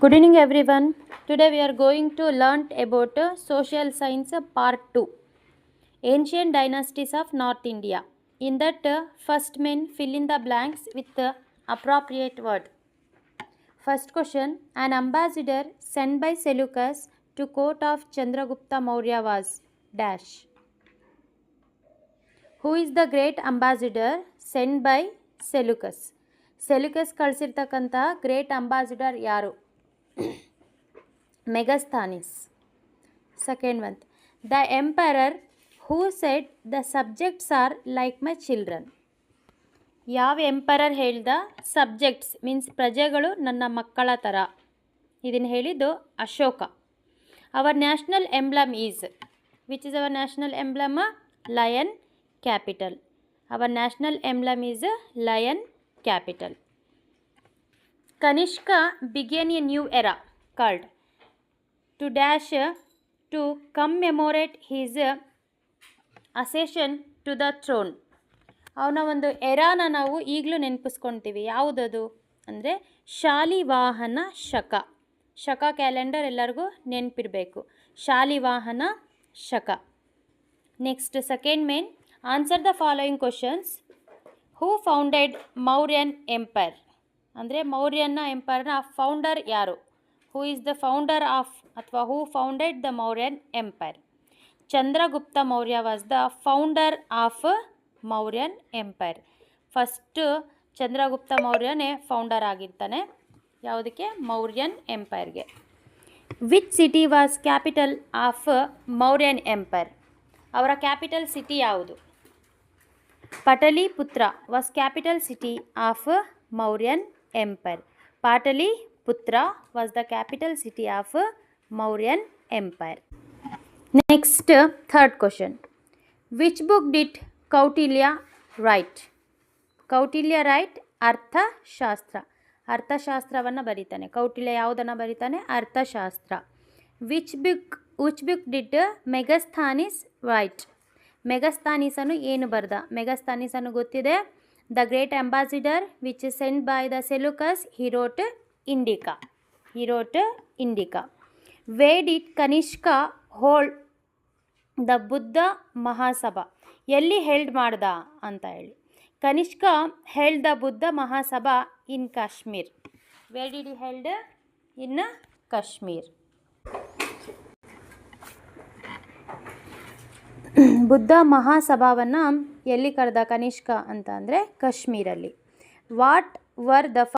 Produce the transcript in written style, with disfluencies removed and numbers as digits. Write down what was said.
Good evening everyone. Today we are going to learn about social science part 2. Ancient dynasties of North India. In that first main fill in the blanks with the appropriate word. First question, an ambassador sent by Seleucus to court of Chandragupta Maurya was dash. Who is the great ambassador sent by Seleucus? Seleucus ಕಳಿಸಿರ್ತಕ್ಕಂಥ great ambassador ಯಾರು? Megasthenes. Second one, the emperor who said the subjects are like my children. ಯಾವ emperor ಹೇಳ್ದ subjects means ಪ್ರಜೆಗಳು ನನ್ನ ಮಕ್ಕಳ ಥರ? ಇದನ್ನು ಹೇಳಿದ್ದು Ashoka. Our national emblem is, which is our national emblem? Lion capital. Our national emblem is lion capital. Kanishka began a new era called to dash to commemorate his accession to the throne. ಅವನ ಒಂದು ಎರಾನ ನಾವು ಈಗಲೂ ನೆನಪಿಸ್ಕೊಳ್ತೀವಿ. ಯಾವುದದು ಅಂದರೆ ಶಾಲಿವಾಹನ ಶಕ. ಶಕ calendar ಎಲ್ಲರಿಗೂ ನೆನಪಿರಬೇಕು. Shalivahana Shaka. Next second main, answer the following questions. Who founded Mauryan empire? ಅಂದರೆ ಮೌರ್ಯನ ಎಂಪೈರ್ನ ಫೌಂಡರ್ ಯಾರು? Who is the founder of ಅಥವಾ who founded the Mauryan empire? Chandragupta Maurya was the founder of Mauryan empire. First Chandragupta ಮೌರ್ಯನೇ ಫೌಂಡರ್ ಆಗಿರ್ತಾನೆ. ಯಾವುದಕ್ಕೆ? ಮೌರ್ಯನ್ ಎಂಪೈರ್ಗೆ. Which city was capital of Mauryan empire? ಅವರ ಕ್ಯಾಪಿಟಲ್ ಸಿಟಿ ಯಾವುದು? Pataliputra was capital city of Mauryan Empire. Pataliputra was the capital city of Mauryan Empire. Next, third question. Which book did Kautilya write? Kautilya write ಅರ್ಥಶಾಸ್ತ್ರ. ಅರ್ಥಶಾಸ್ತ್ರವನ್ನು ಬರೀತಾನೆ. ಕೌಟಿಲ್ಯ ಯಾವುದನ್ನು ಬರೀತಾನೆ? Arthashastra. Which book did Megasthenes write? ಮೆಗಸ್ಥಾನಿಸನು ಏನು ಬರ್ದ? ಮೆಗಸ್ಥಾನಿಸನು ಗೊತ್ತಿದೆ. The great ambassador which is sent by the Seleucus, he wrote Indica. Where did Kanishka hold the Buddha Mahasabha? ಎಲ್ಲಿ ಹೆಲ್ಡ್ ಮಾಡ್ದ ಅಂತ ಹೇಳಿ. Kanishka held the Buddha Mahasabha in Kashmir. Where did he held? In Kashmir. Buddha ಮಹಾಸಭಾವನ್ನು ಎಲ್ಲಿ ಕರೆದ ಕನಿಷ್ಕ ಅಂತ ಅಂದರೆ ಕಾಶ್ಮೀರಲ್ಲಿ. What were the